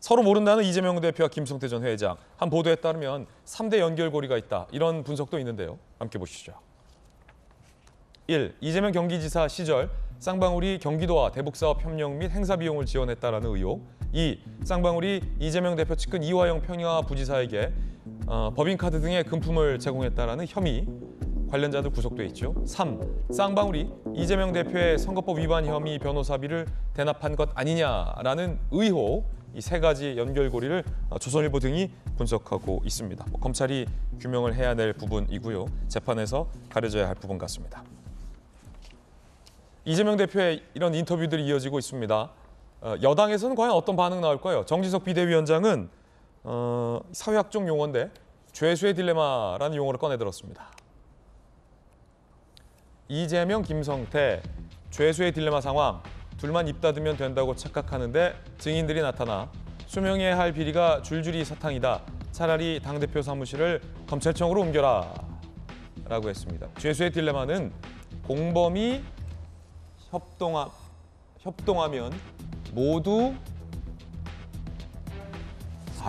서로 모른다는 이재명 대표와 김성태 전 회장. 한 보도에 따르면 3대 연결고리가 있다. 이런 분석도 있는데요. 함께 보시죠. 1. 이재명 경기지사 시절 쌍방울이 경기도와 대북사업 협력 및 행사 비용을 지원했다라는 의혹. 2. 쌍방울이 이재명 대표 측근 이화영 평화부지사에게 법인카드 등의 금품을 제공했다라는 혐의. 관련자들 구속돼 있죠. 3. 쌍방울이 이재명 대표의 선거법 위반 혐의 변호사비를 대납한 것 아니냐라는 의혹. 이 세 가지 연결고리를 조선일보 등이 분석하고 있습니다. 검찰이 규명을 해야 될 부분이고요. 재판에서 가려져야 할 부분 같습니다. 이재명 대표의 이런 인터뷰들이 이어지고 있습니다. 여당에서는 과연 어떤 반응 나올까요? 정진석 비대위원장은 사회학적 용어인데 죄수의 딜레마라는 용어를 꺼내들었습니다. 이재명, 김성태, 죄수의 딜레마 상황. 둘만 입 닫으면 된다고 착각하는데 증인들이 나타나 소명해야 할 비리가 줄줄이 사탕이다. 차라리 당대표 사무실을 검찰청으로 옮겨라 라고 했습니다. 죄수의 딜레마는 공범이 협동하면 모두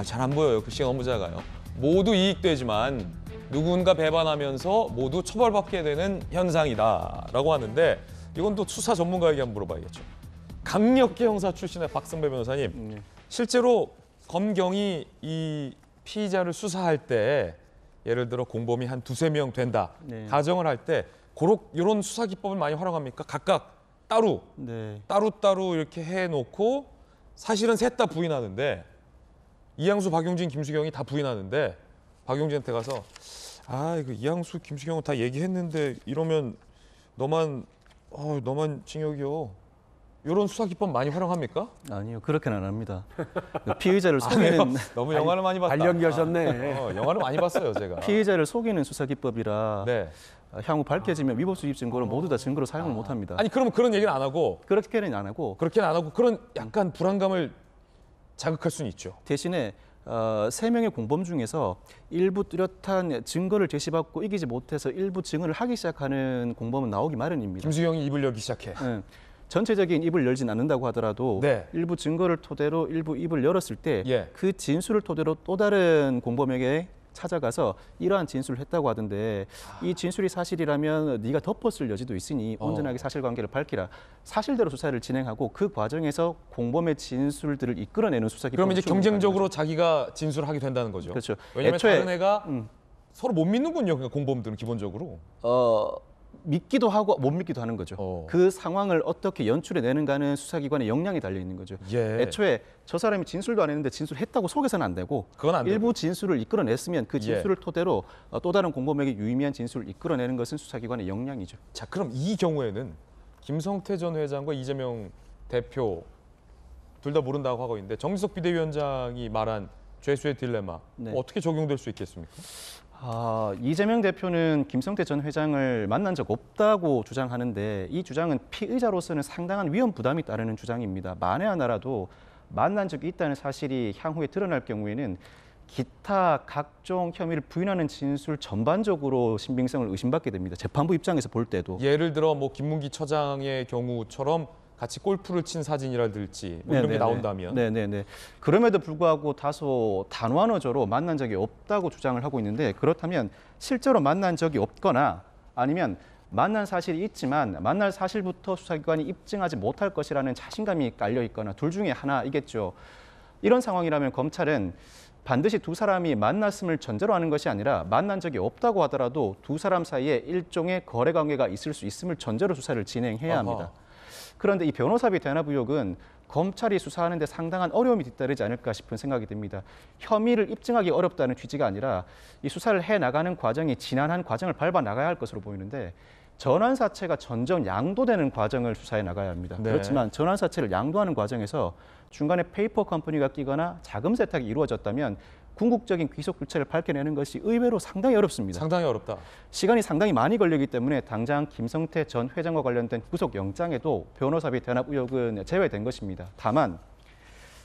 잘 안 보여요. 글씨가 너무 작아요. 모두 이익되지만 누군가 배반하면서 모두 처벌받게 되는 현상이다 라고 하는데 이건 또 수사 전문가에게 한번 물어봐야겠죠. 강력계 형사 출신의 박성배 변호사님, 실제로 검경이 이 피의자를 수사할 때 예를 들어 공범이 한 두세 명 된다. 가정을 할 때 이런 수사 기법을 많이 활용합니까? 각각 따로 이렇게 해놓고 사실은 셋 다 부인하는데 이양수, 박용진, 김수경이 다 부인하는데 박용진한테 가서 이거 이양수, 김수경은 다 얘기했는데 이러면 너만 징역이요. 이런 수사 기법 많이 활용합니까? 아니요, 그렇게는 안 합니다. 피의자를 속이는 너무 영화를 많이 봤다. 발연기하셨네. 영화를 많이 봤어요, 제가. 피의자를 속이는 수사 기법이라 네. 향후 밝혀지면 위법 수집 증거를 모두 다 증거로 사용을 못합니다. 아니 그러면 그런 얘기는 안 하고 그렇게는 안 하고 그런 약간 불안감을 자극할 수는 있죠. 대신에 3명의 공범 중에서 일부 뚜렷한 증거를 제시받고 이기지 못해서 일부 증언을 하기 시작하는 공범은 나오기 마련입니다. 김수경이 입을 열기 시작해. 네. 전체적인 입을 열진 않는다고 하더라도 일부 증거를 토대로 일부 입을 열었을 때 그 진술을 토대로 또 다른 공범에게 찾아가서 이러한 진술을 했다고 하던데 이 진술이 사실이라면 네가 덮었을 여지도 있으니 온전하게 사실관계를 밝히라. 사실대로 수사를 진행하고 그 과정에서 공범의 진술들을 이끌어내는 수사 기법을 그러면 이제 경쟁적으로 자기가 진술을 하게 된다는 거죠. 그렇죠. 왜냐하면 다른 애가 서로 못 믿는군요. 그러니까 공범들은 기본적으로. 믿기도 하고 못 믿기도 하는 거죠. 그 상황을 어떻게 연출해내는가는 수사기관의 역량이 달려 있는 거죠. 애초에 저 사람이 진술도 안 했는데 진술했다고 속여서는 안 되고 일부 진술을 이끌어냈으면 그 진술을 토대로 또 다른 공범에게 유의미한 진술을 이끌어내는 것은 수사기관의 역량이죠. 자, 그럼 이 경우에는 김성태 전 회장과 이재명 대표 둘 다 모른다고 하고 있는데 정진석 비대위원장이 말한 죄수의 딜레마 어떻게 적용될 수 있겠습니까? 이재명 대표는 김성태 전 회장을 만난 적 없다고 주장하는데 이 주장은 피의자로서는 상당한 위험 부담이 따르는 주장입니다. 만에 하나라도 만난 적이 있다는 사실이 향후에 드러날 경우에는 기타 각종 혐의를 부인하는 진술 전반적으로 신빙성을 의심받게 됩니다. 재판부 입장에서 볼 때도. 예를 들어 김문기 처장의 경우처럼 같이 골프를 친 사진이라든지 이런 게 나온다면. 그럼에도 불구하고 다소 단완어조로 만난 적이 없다고 주장을 하고 있는데 그렇다면 실제로 만난 적이 없거나 아니면 만난 사실이 있지만 만날 사실부터 수사기관이 입증하지 못할 것이라는 자신감이 깔려 있거나 둘 중에 하나이겠죠. 이런 상황이라면 검찰은 반드시 두 사람이 만났음을 전제로 하는 것이 아니라 만난 적이 없다고 하더라도 두 사람 사이에 일종의 거래 관계가 있을 수 있음을 전제로 수사를 진행해야 합니다. 그런데 이 변호사비 대납 의혹은 검찰이 수사하는 데 상당한 어려움이 뒤따르지 않을까 싶은 생각이 듭니다. 혐의를 입증하기 어렵다는 취지가 아니라 이 수사를 해나가는 과정이 지난한 과정을 밟아 나가야 할 것으로 보이는데 전환사채가 점점 양도되는 과정을 수사해 나가야 합니다. 그렇지만 전환사채를 양도하는 과정에서 중간에 페이퍼 컴퍼니가 끼거나 자금 세탁이 이루어졌다면 궁극적인 귀속 불체를 밝혀내는 것이 의외로 상당히 어렵습니다. 상당히 어렵다. 시간이 상당히 많이 걸리기 때문에 당장 김성태 전 회장과 관련된 구속영장에도 변호사비 대납 의혹은 제외된 것입니다. 다만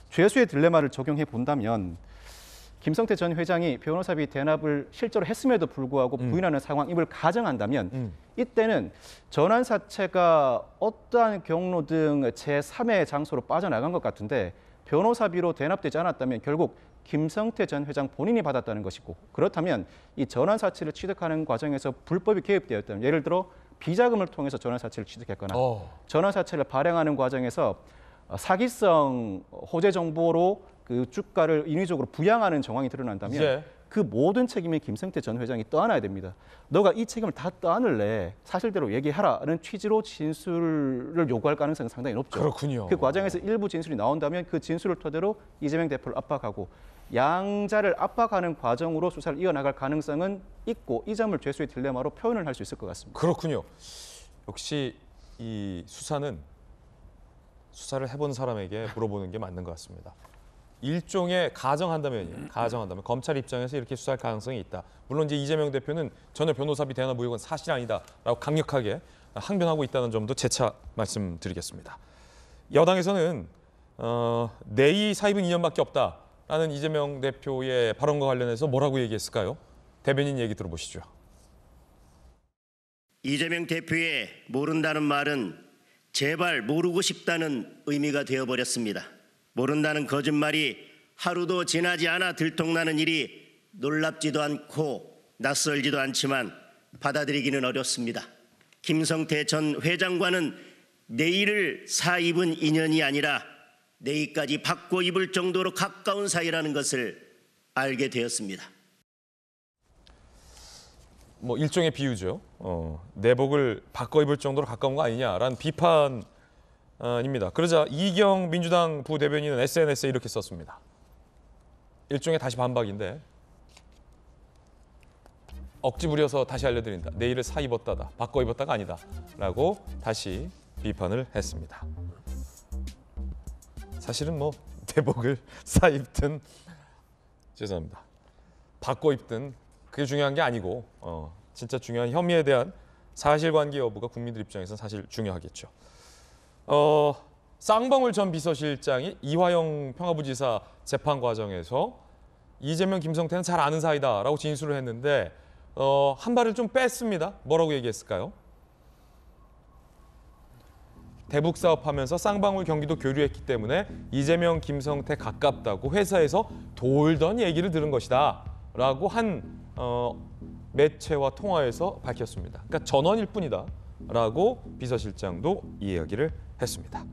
죄수의 딜레마를 적용해 본다면 김성태 전 회장이 변호사비 대납을 실제로 했음에도 불구하고 부인하는 상황임을 가정한다면 이때는 전환사채가 어떠한 경로 등 제3의 장소로 빠져나간 것 같은데 변호사비로 대납되지 않았다면 결국 김성태 전 회장 본인이 받았다는 것이고, 그렇다면 이 전환사채를 취득하는 과정에서 불법이 개입되었다면, 예를 들어 비자금을 통해서 전환사채를 취득했거나 전환사채를 발행하는 과정에서 사기성 호재 정보로 그 주가를 인위적으로 부양하는 정황이 드러난다면 예. 그 모든 책임을 김성태 전 회장이 떠안아야 됩니다. 너가 이 책임을 다 떠안을래, 사실대로 얘기하라는 취지로 진술을 요구할 가능성이 상당히 높죠. 그렇군요. 그 과정에서 일부 진술이 나온다면 그 진술을 토대로 이재명 대표를 압박하고 양자를 압박하는 과정으로 수사를 이어나갈 가능성은 있고, 이 점을 죄수의 딜레마로 표현을 할 수 있을 것 같습니다. 그렇군요. 역시 이 수사는 수사를 해본 사람에게 물어보는 게 맞는 것 같습니다. 일종의 가정한다면 검찰 입장에서 이렇게 수사할 가능성이 있다. 물론 이제 이재명 대표는 전혀 변호사비 대납 의혹은 사실 아니다라고 강력하게 항변하고 있다는 점도 재차 말씀드리겠습니다. 여당에서는 내의 사입은 2년밖에 없다라는 이재명 대표의 발언과 관련해서 뭐라고 얘기했을까요? 대변인 얘기 들어보시죠. 이재명 대표의 모른다는 말은 제발 모르고 싶다는 의미가 되어버렸습니다. 모른다는 거짓말이 하루도 지나지 않아 들통나는 일이 놀랍지도 않고 낯설지도 않지만 받아들이기는 어렵습니다. 김성태 전 회장과는 내일을 사입은 인연이 아니라 내일까지 바꿔 입을 정도로 가까운 사이라는 것을 알게 되었습니다. 뭐 일종의 비유죠. 내복을 바꿔 입을 정도로 가까운 거 아니냐라는 비판입니다. 그러자 이경 민주당 부대변인은 SNS에 이렇게 썼습니다. 일종의 다시 반박인데, 억지 부려서 다시 알려드린다. 내일을 사 입었다다. 바꿔 입었다가 아니다. 라고 다시 비판을 했습니다. 사실은 뭐 내복을 사 입든 죄송합니다. 바꿔 입든 그게 중요한 게 아니고 진짜 중요한 혐의에 대한 사실관계 여부가 국민들 입장에서는 사실 중요하겠죠. 쌍방울 전 비서실장이 이화영 평화부지사 재판 과정에서 이재명, 김성태는 잘 아는 사이다라고 진술을 했는데 한 발을 좀 뺐습니다. 뭐라고 얘기했을까요? 대북 사업하면서 쌍방울 경기도 교류했기 때문에 이재명, 김성태 가깝다고 회사에서 돌던 얘기를 들은 것이다 라고 한 매체와 통화에서 밝혔습니다. 그러니까 전원일 뿐이다 라고 비서실장도 이야기를 했습니다.